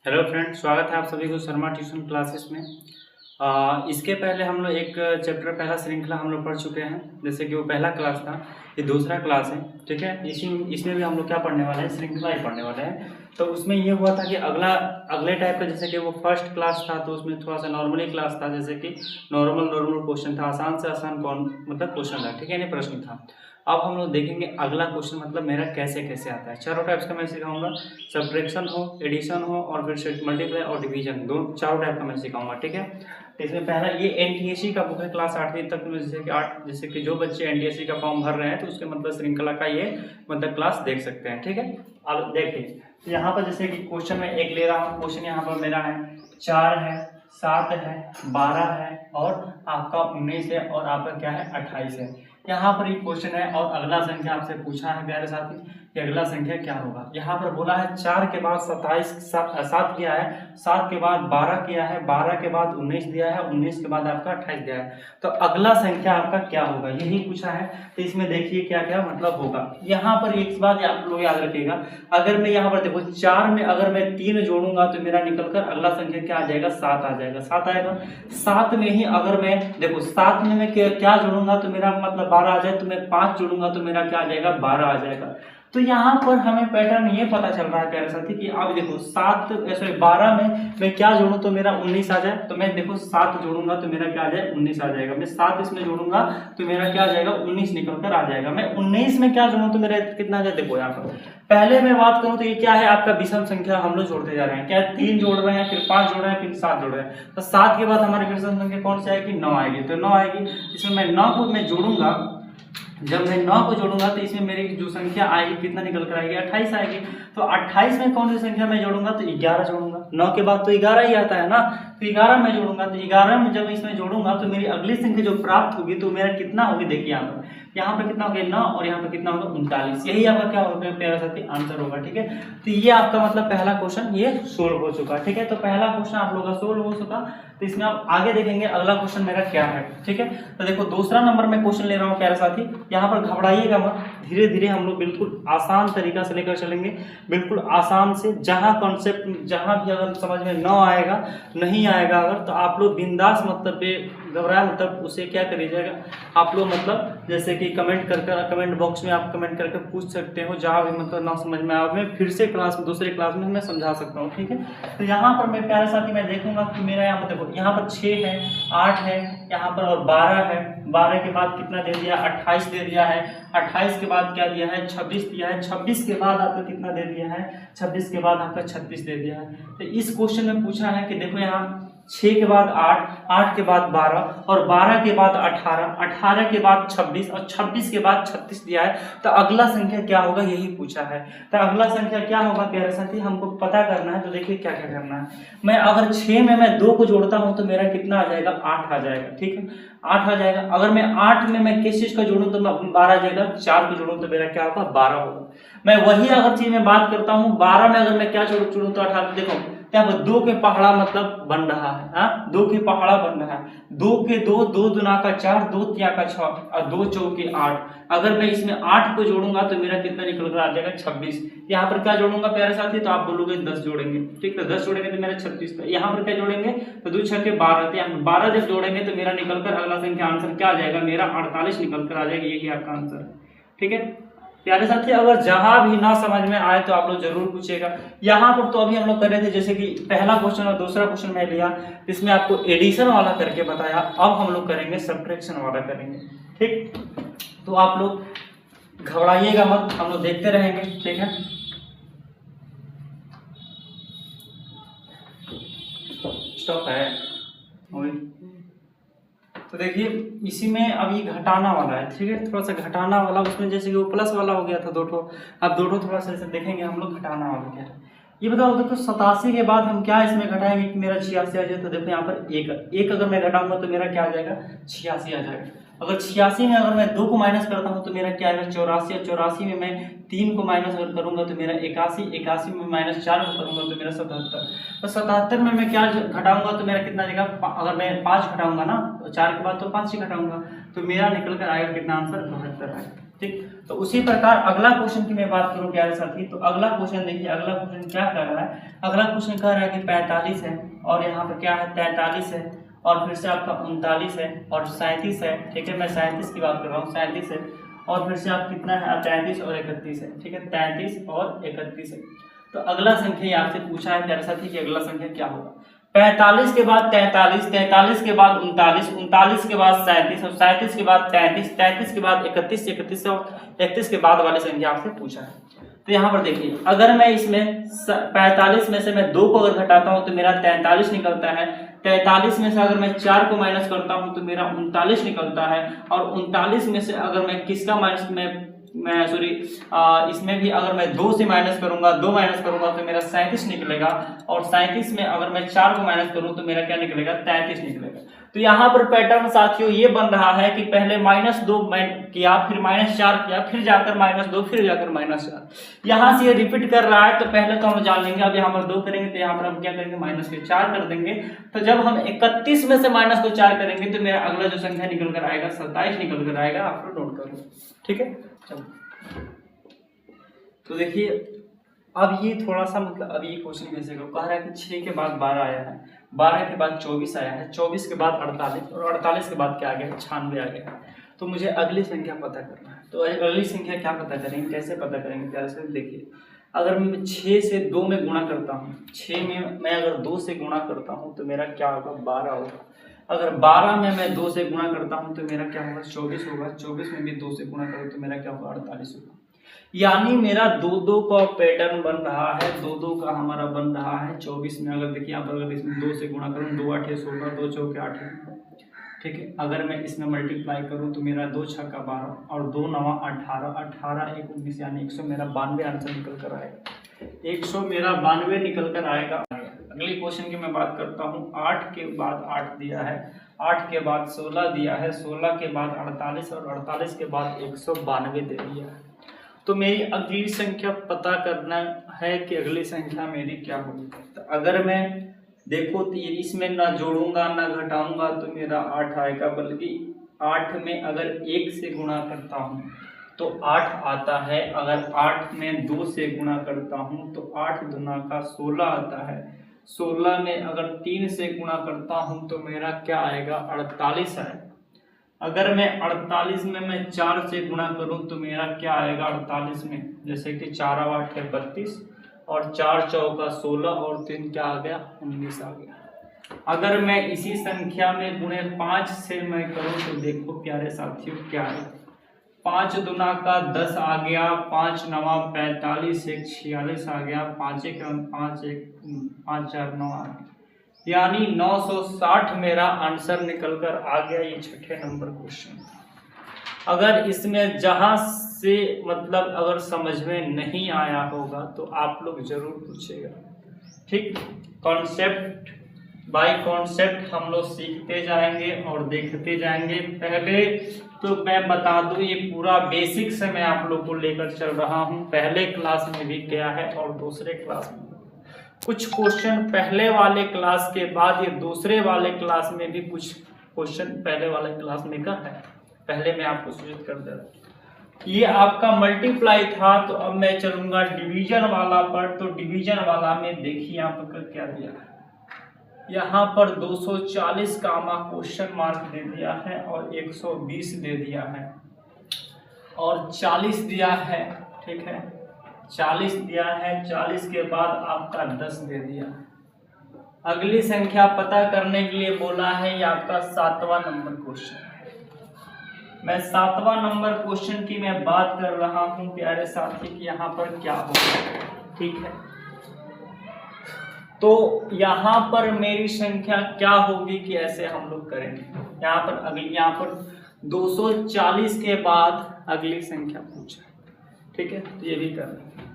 Hello friend, स्वागत है आप सभी को शर्मा ट्यूशन क्लासेस में। इसके पहले हम लोग एक चैप्टर पहला श्रृंखला हम लोग पढ़ चुके हैं। जैसे कि वो पहला क्लास था, ये दूसरा क्लास है। ठीक है, इसमें भी हम लोग क्या पढ़ने वाले हैं, श्रृंखला ही पढ़ने वाले हैं। तो उसमें ये हुआ था कि अगले टाइप का, जैसे कि वो फर्स्ट क्लास था तो उसमें थोड़ा सा नॉर्मली क्लास था, जैसे कि नॉर्मल क्वेश्चन था, आसान से आसान मतलब क्वेश्चन था। ठीक है, नहीं प्रश्न था। अब हम लोग देखेंगे अगला क्वेश्चन मतलब मेरा कैसे कैसे आता है। चारों टाइप्स का मैं सिखाऊंगा, सब्ट्रैक्शन हो, एडिशन हो और फिर मल्टीप्लाई और डिवीजन, दोनों चारों टाइप का मैं सिखाऊंगा। ठीक है, तो इसमें पहला ये एनटीएससी का बुक है, क्लास 8वीं तक में। जैसे कि जो बच्चे एनटीएससी का फॉर्म भर रहे हैं तो उसके मतलब श्रृंखला का ये मतलब क्लास देख सकते हैं। ठीक है, अब देखिए यहाँ पर जैसे कि क्वेश्चन में एक ले रहा हूँ। क्वेश्चन यहाँ पर मेरा है 4 है, 7 है, 12 है और आपका 19 है और आपका क्या है 28 है। यहाँ पर एक क्वेश्चन है और अगला संख्या आपसे पूछा है प्यारे साथी कि अगला संख्या क्या होगा। यहाँ पर बोला है 4 के बाद 7 किया है, 7 के बाद 12 किया है, 12 के बाद 19 दिया है, 19 के बाद आपका 28 दिया है। तो अगला संख्या आपका क्या होगा, यही पूछा है। तो इसमें देखिए क्या क्या मतलब होगा। यहाँ पर एक बात आप लोग याद रखिएगा, अगर मैं यहाँ पर देखो 4 में अगर मैं 3 जोड़ूंगा तो मेरा निकलकर अगला संख्या क्या आ जाएगा, 7 आ जाएगा। 7 आएगा। 7 में ही अगर मैं देखो 7 में मैं क्या जोड़ूंगा तो मेरा मतलब 12 आ जाए, तो मैं 5 जोड़ूंगा तो मेरा क्या आ जाएगा, 12 आ जाएगा। तो यहाँ पर हमें पैटर्न ये पता चल रहा है प्यारे साथी कि अब देखो 12 में मैं क्या जोड़ूं तो मेरा 19 आ जाए। तो मैं देखो 7 जोड़ूंगा तो मेरा क्या आ जाए, 19 आ जाएगा। मैं 7 इसमें जोड़ूंगा तो मेरा क्या आ जाएगा, 19 निकल कर आ जाएगा। मैं 19 में क्या जोड़ूं तो मेरा कितना आ जाए, देखो यहाँ पर पहले मैं बात करूं तो ये क्या है आपका विषम संख्या, हम लोग जोड़ते जा रहे हैं। क्या 3 जोड़ रहे हैं, फिर 5 जोड़ रहे हैं, फिर 7 जोड़ रहे हैं। तो 7 के बाद हमारी विषम संख्या कौन सी आएगी, 9 आएगी। तो 9 आएगी, इसमें मैं 9 को मैं जोड़ूंगा। जब मैं 9 को जोड़ूंगा तो इसमें मेरी जो संख्या आएगी कितना निकल कर आएगी, 28 आएगी। तो 28 में कौन सी संख्या मैं जोड़ूंगा तो 11 जोड़ूंगा। 9 के बाद तो 11 ही आता है ना, तो 11 में जोड़ूंगा। तो 11 में जब इसमें जोड़ूंगा तो मेरी अगली संख्या जो प्राप्त होगी तो मेरा कितना होगी, देखिए यहाँ पर कितना हो गया 9 और यहाँ पर कितना होगा 39। यही आपका क्या होगा प्यारा साथी, आंसर होगा। ठीक है, तो ये आपका मतलब पहला क्वेश्चन ये सोल्व हो चुका। ठीक है, तो पहला क्वेश्चन आप लोगों का सोल्व हो चुका। तो इसमें आप आगे देखेंगे अगला क्वेश्चन मेरा क्या है। ठीक है, तो देखो दूसरा नंबर में क्वेश्चन ले रहा हूँ प्यारे साथी। यहाँ पर घबराइएगा मत, धीरे धीरे हम लोग बिल्कुल आसान तरीका से लेकर चलेंगे, बिल्कुल आसान से। जहाँ कॉन्सेप्ट जहाँ भी अगर समझ में न आएगा, नहीं आएगा अगर, तो आप लोग बिंदास मतलब घबराए मतलब उसे क्या करिएगा आप लोग, मतलब जैसे कि कमेंट बॉक्स में आप कमेंट करके पूछ सकते हो। जहाँ भी मतलब ना समझ में आए, मैं फिर से दूसरे क्लास में मैं समझा सकता हूँ। ठीक है, तो यहाँ पर मैं प्यारे साथी मैं देखूंगा कि मेरा यहाँ पर देखो यहाँ पर 6 है, 8 है यहाँ पर और 12 है। 12 के बाद कितना दे दिया, 28 दे दिया है। 28 के बाद क्या दिया है, 26 दिया है। 26 के बाद आपका कितना दे दिया है, 26 के बाद आपका 36 दे दिया है। तो इस क्वेश्चन में पूछा है कि देखो यहाँ 6 के बाद 8, 8 के बाद 12 और 12 के बाद 18, 18 के बाद 26 और 26 के बाद 36 दिया है। तो अगला संख्या क्या होगा, यही पूछा है। तो अगला संख्या क्या होगा प्यारे साथी, हमको पता करना है। तो देखिए क्या क्या करना है। मैं अगर 6 में मैं 2 को जोड़ता हूं तो मेरा कितना आ जाएगा, 8 आ जाएगा। ठीक है, 8 आ जाएगा। अगर मैं 8 में मैं किस चीज का जोड़ूं तो 12 आ जाएगा। 4 को जोड़ूं तो मेरा क्या होगा, 12 होगा। मैं वही अगर चीज में बात करता हूँ, 12 में अगर मैं क्या जोड़ूं तो 18। देखो यहाँ पर 2 के पहाड़ा मतलब बन रहा है, हाँ 2 के पहाड़ा बन रहा है। 2 के 2, 2 दूना का 4, 2 तिया का 6 और 2 चौके 8। अगर मैं इसमें 8 को जोड़ूंगा तो मेरा कितना निकल कर आ जाएगा, 26। यहाँ पर क्या जोड़ूंगा प्यारे साथी, तो आप बोलोगे 10 जोड़ेंगे। ठीक है, 10 जोड़ेंगे तो मेरा 36। यहाँ पर क्या जोड़ेंगे तो 2 6 के 12। तो यहाँ 12 जब जोड़ेंगे तो मेरा निकल कर अगला संख्या आंसर क्या आ जाएगा, मेरा 48 निकल कर आ जाएगा। यही आपका आंसर है। ठीक है प्यारे साथी, अगर जहां भी ना समझ में आए तो आप लोग जरूर पूछेगा। यहाँ पर तो अभी हम लोग कर रहे थे जैसे कि पहला क्वेश्चन और दूसरा क्वेश्चन मैं लिया, इसमें आपको एडिशन वाला करके बताया। अब हम लोग करेंगे सब्ट्रैक्शन वाला करेंगे। ठीक, तो आप लोग घबराइएगा मत, हम लोग देखते रहेंगे। ठीक है, स्टॉप है। तो देखिए इसी में अभी घटाना वाला है। ठीक है, थोड़ा सा घटाना वाला, उसमें जैसे कि वो प्लस वाला हो गया था 2 ठो, अब 2 ठो थोड़ा सा ऐसे देखेंगे हम लोग घटाना वाला क्या है। ये बताओ देखो 87 के बाद हम क्या इसमें घटाएंगे कि मेरा 86 आ जाए। तो देखो यहाँ पर एक अगर मैं घटाऊंगा तो मेरा क्या आ जाएगा, 86 आ जाएगा। अगर 86 में अगर मैं 2 को माइनस करता हूँ तो मेरा क्या आएगा, 84। और 84 में मैं 3 को माइनस अगर करूंगा तो मेरा 81। 81 में माइनस 4 को करूंगा तो मेरा 77। तो 77 में मैं क्या घटाऊंगा तो मेरा कितना आएगा, अगर मैं 5 घटाऊंगा ना तो 4 के बाद तो 5 ही घटाऊंगा तो मेरा निकल कर आएगा कितना आंसर, 72 आएगा। ठीक। तो उसी प्रकार अगला क्वेश्चन की मैं बात करूं प्यारे साथी, तो अगला क्वेश्चन देखिए, अगला क्वेश्चन क्या कर रहा है, अगला क्वेश्चन कह रहा है कि 45 है और यहाँ पर क्या है 43 है और फिर से आपका 39 है और 37 है, ठीक है, मैं 37 की बात कर रहा हूँ, 37 है और फिर से आप कितना है 33 और 31 है, ठीक है, 33 और 31 है। तो अगला संख्या आपसे पूछा है प्यारे साथी कि अगला संख्या क्या होगा। 45 के बाद 43, 43 के बाद 39, 39 के बाद 37 और 37 के बाद 33, 33 के बाद 31, 31 और 31 के बाद वाली संख्या आपसे पूछा है। तो यहाँ पर देखिए, अगर मैं इसमें 45 में से मैं 2 को अगर घटाता हूँ तो मेरा 43 निकलता है, 43 में से अगर मैं 4 को माइनस करता हूँ तो मेरा 39 निकलता है और 39 में से अगर मैं किसका माइनस मैं सॉरी इसमें भी अगर मैं 2 से माइनस करूंगा, 2 माइनस करूंगा तो मेरा 37 निकलेगा और 37 में अगर मैं 4 को माइनस करूं तो मेरा क्या निकलेगा 33 निकलेगा। तो यहाँ पर पैटर्न साथियों ये बन रहा है कि पहले -2 किया, फिर -4 किया, फिर जाकर -2, फिर जाकर -4, यहाँ से ये रिपीट कर रहा है। तो पहले तो हम जान लेंगे, अब यहाँ पर 2 करेंगे तो यहाँ पर हम क्या करेंगे -4 कर देंगे। तो जब हम 31 में से -4 करेंगे तो मेरा अगला जो संख्या निकल कर आएगा 27 निकल कर आएगा। आप लोग नोट कर लो, ठीक है। चलो तो देखिए, अब ये थोड़ा सा मतलब अब ये क्वेश्चन कैसे कह रहा है कि 6 के बाद 12 आया है, 12 के बाद 24 आया है, 24 के बाद 48 और 48 के बाद क्या आ गया 96 आ गया है। तो मुझे अगली संख्या पता करना है। तो अगली संख्या क्या पता करेंगे, कैसे पता करेंगे प्यारे से देखिए, अगर मैं 6 से 2 में गुणा करता हूँ, 6 में मैं अगर 2 से गुणा करता हूँ तो मेरा क्या होगा 12 होगा। अगर 12 में मैं 2 से गुणा करता हूँ तो मेरा क्या होगा 24 होगा, 24 में भी 2 से गुणा करूँ तो मेरा क्या होगा 48 होगा। यानी मेरा 2-2 का पैटर्न बन रहा है, 2-2 का हमारा बन रहा है 24 में। अगर देखिए यहाँ पर अगर इसमें 2 से गुणा करूँ 2 8 16, 2 चौके 8, ठीक है। अगर मैं इसमें मल्टीप्लाई करूँ तो मेरा 2 छक्का 12 और 2 9 18, 18 1 19 यानी 100 मेरा 92 आंसर निकल कर आएगा, 100 मेरा 92 निकल कर आएगा। अगले क्वेश्चन की मैं बात करता हूँ। 8 के बाद 8 दिया है, 8 के बाद 16 दिया है, 16 के बाद 48 और 48 के बाद 192 दे दिया है। तो मेरी अगली संख्या पता करना है कि अगली संख्या मेरी क्या होगी। तो अगर मैं देखो तो इसमें ना जोड़ूंगा ना घटाऊंगा तो मेरा 8 आएगा, बल्कि 8 में अगर 1 से गुणा करता हूँ तो 8 आता है, अगर 8 में 2 से गुणा करता हूँ तो 8 दूना का 16 आता है, 16 में अगर 3 से गुणा करता हूँ तो मेरा क्या आएगा 48 है। अगर मैं 48 में मैं 4 से गुणा करूं तो मेरा क्या आएगा 48 में, जैसे कि 4 8 है 32 और 4 चौका 16 और 3 क्या आ गया 19 आ गया। अगर मैं इसी संख्या में गुणे 5 से मैं करूं तो देखो प्यारे साथियों क्या है, 5 दूना का 10 आ गया, 5 9 45, 1 46 आ गया, 5 1 5 4 9 आ गया, यानी 960 मेरा आंसर निकल कर आ गया। ये 6ठे नंबर क्वेश्चन। अगर इसमें जहां से मतलब अगर समझ में नहीं आया होगा तो आप लोग जरूर पूछेगा, ठीक। कॉन्सेप्ट बाय कॉन्सेप्ट हम लोग सीखते जाएंगे और देखते जाएंगे। पहले तो मैं बता दूं ये पूरा बेसिक से मैं आप लोग को लेकर चल रहा हूं, पहले क्लास में भी क्या है और दूसरे क्लास में कुछ क्वेश्चन पहले वाले क्लास के बाद ये दूसरे वाले क्लास में भी कुछ क्वेश्चन पहले वाले क्लास में का है। पहले मैं आपको सूचित कर दे रहा, ये आपका मल्टीप्लाई था तो अब मैं चलूंगा डिवीजन वाला पर। तो डिवीजन वाला में देखिए यहाँ पर क्या दिया है, यहाँ पर 240 का क्वेश्चन मार्क दे दिया है और 120 दे दिया है और 40 दिया है, ठीक है, 40 दिया है, 40 के बाद आपका 10 दे दिया। अगली संख्या पता करने के लिए बोला है, ये आपका 7वां नंबर क्वेश्चन है। मैं 7वां नंबर क्वेश्चन की मैं बात कर रहा हूं प्यारे साथी कि यहाँ पर क्या होगा, ठीक है। तो यहाँ पर मेरी संख्या क्या होगी कि ऐसे हम लोग करेंगे। यहाँ पर 240 के बाद अगली संख्या पूछा, ठीक है, तो ये भी कर लेंगे।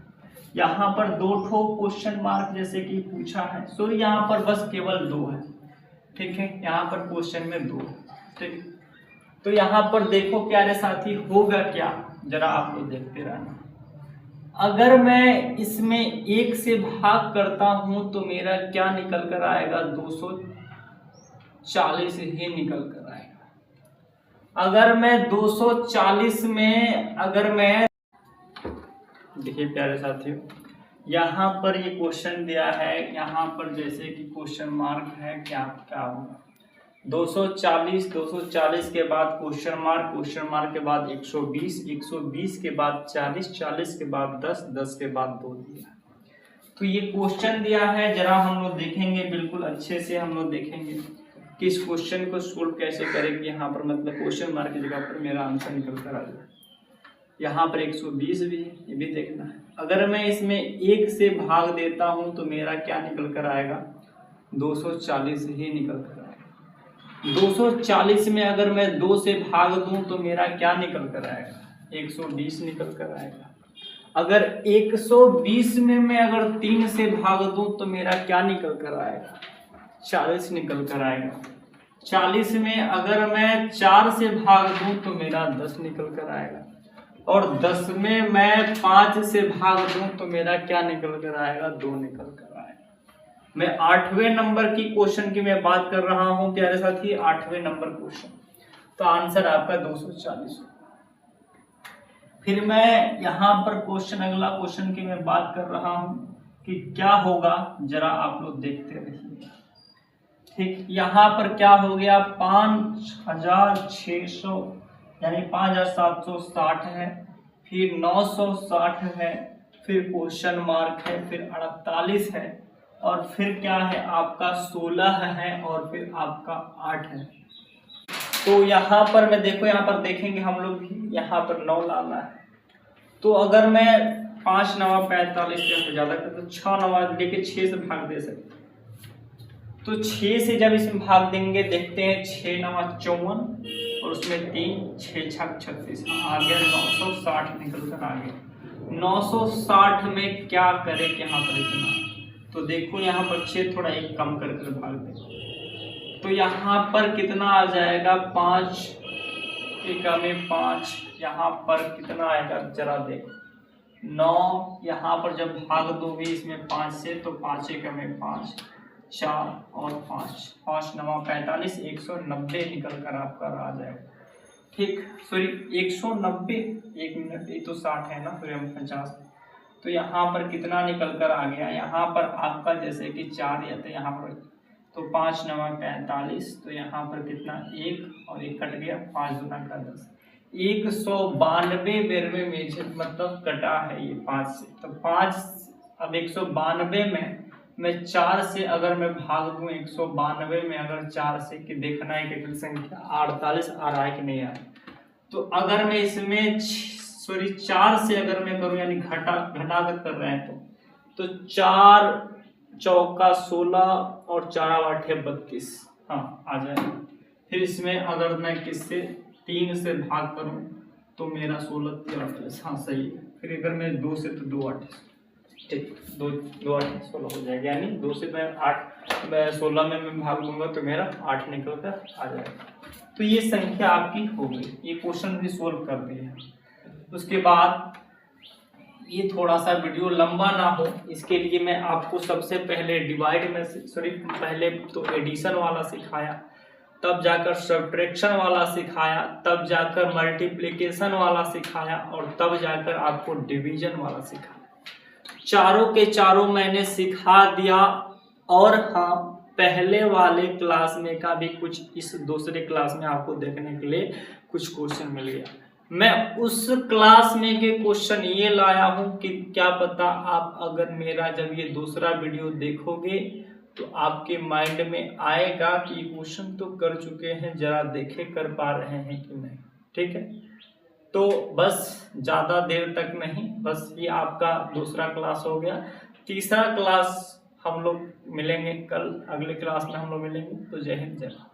यहाँ पर 2 ठो क्वेश्चन मार्क जैसे कि पूछा है, सो यहाँ पर बस केवल 2 है, ठीक है, यहाँ पर क्वेश्चन में 2, ठीक। तो यहाँ पर देखो प्यारे साथी होगा क्या, जरा आप लोग देखते रहना। अगर मैं इसमें 1 से भाग करता हूं तो मेरा क्या निकल कर आएगा 240 ही निकल कर आएगा। अगर मैं 240 में अगर मैं देखिए प्यारे साथियों, यहाँ पर ये क्वेश्चन दिया है, यहाँ पर जैसे कि क्वेश्चन मार्क है, क्या क्या होगा 240 के बाद क्वेश्चन मार्क के बाद 120 के बाद 40 के बाद 10 के बाद 2 दिया। तो ये क्वेश्चन दिया है, जरा हम लोग देखेंगे, बिल्कुल अच्छे से हम लोग देखेंगे कि इस क्वेश्चन को सोल्व कैसे करेंगे। यहाँ पर मतलब क्वेश्चन मार्क की जगह पर मेरा आंसर निकल कर आ जाए। यहाँ पर 120 भी है, ये भी देखना है। अगर मैं इसमें 1 से भाग देता हूँ तो मेरा क्या निकल कर आएगा, 240 ही निकल कर आएगा। 240 में अगर मैं 2 से भाग दूं तो मेरा क्या निकल कर आएगा, 120 निकल कर आएगा। अगर 120 में मैं अगर 3 से भाग दूं तो मेरा क्या निकल कर आएगा, 40 निकल कर आएगा। 40 में अगर मैं 4 से भाग दूं तो मेरा 10 निकल कर आएगा। और 10 में मैं 5 से भाग दूं तो मेरा क्या निकल कर आएगा, 2 निकल कर आएगा। मैं 8वें नंबर की क्वेश्चन की मैं बात कर रहा हूं प्यारे साथी, 8वें नंबर क्वेश्चन। तो आंसर आपका 240। फिर मैं यहाँ पर अगला क्वेश्चन की मैं बात कर रहा हूं कि क्या होगा, जरा आप लोग देखते रहिए। ठीक, यहाँ पर क्या हो गया, 5600 यानी 5760 है, फिर 960 है, फिर क्वेश्चन मार्क है, फिर 48 है, और फिर क्या है आपका 16 है, और फिर आपका 8 है। तो यहाँ पर मैं देखो, यहाँ पर देखेंगे हम लोग भी, यहाँ पर 9 लाना है। तो अगर मैं 5 9 45 से ज़्यादा कर तो 6 9 लेके 6 से भाग दे सकते। तो 6 से जब इसमें भाग देंगे, देखते हैं 6 9 54 और उसमें 3 6 6 36, आ गया 960 निकल कर आ गया। 960 में क्या करें यहाँ पर इतना, तो देखो यहाँ पर 6 थोड़ा 1 कम कर भाग दें तो यहाँ पर कितना आ जाएगा, 5 1 में 5, यहाँ पर कितना आएगा जरा देखो 9, यहाँ पर जब भाग दोगे इसमें 5 से तो 5 1 में 5, 4 और 5 5 9 45, 190 निकल कर आपका आ जाएगा। ठीक, सॉरी 190, 1 मिनट, ये तो 60 है ना, फिर हम 50, तो यहाँ पर कितना निकल कर आ गया, यहाँ पर आपका जैसे कि 4 या तो यहाँ पर तो 5 9 45, तो यहाँ पर कितना 1 और 1 कट गया, 5 दूना का 10, 192 बेरवे में मतलब कटा है ये 5 से, तो 5 अब 192 में मैं 4 से अगर मैं भाग दूं, 192 में अगर 4 से कि देखना है कि संख्या 48 आ रहा है कि नहीं आ रहा। तो अगर मैं इसमें 4 से अगर मैं करूं यानी घटा कर रहे हैं तो 4 चौका 16 और 4 8 32, हाँ आ जाएगा। फिर इसमें अगर मैं किससे 3 से भाग करूं तो मेरा 16 38, हाँ सही है। फिर अगर मैं 2 से तो 2 8, ठीक, 2 8 16 हो जाएगा, यानी 2 से मैं 8 मैं 16 में मैं भाग दूंगा तो मेरा 8 निकल कर आ जाएगा। तो ये संख्या आपकी हो गई, ये क्वेश्चन भी सोल्व कर दिए हैं। उसके बाद ये थोड़ा सा वीडियो लंबा ना हो, इसके लिए मैं आपको सबसे पहले डिवाइड में पहले तो एडिशन वाला सिखाया, तब जाकर सब्ट्रैक्शन वाला सिखाया, तब जाकर मल्टीप्लिकेशन वाला सिखाया, और तब जाकर आपको डिवीजन वाला सिखाया। चारों के चारों मैंने सिखा दिया। और हाँ, पहले वाले क्लास में का भी कुछ इस दूसरे क्लास में आपको देखने के लिए कुछ क्वेश्चन मिल गया। मैं उस क्लास में के क्वेश्चन ये लाया हूँ कि क्या पता आप अगर मेरा जब ये दूसरा वीडियो देखोगे तो आपके माइंड में आएगा कि क्वेश्चन तो कर चुके हैं, जरा देखे कर पा रहे हैं कि नहीं। ठीक है, तो बस ज़्यादा देर तक नहीं, बस ये आपका दूसरा क्लास हो गया। तीसरा क्लास हम लोग मिलेंगे कल, अगले क्लास में हम लोग मिलेंगे। तो जय हिंद, जय भारत।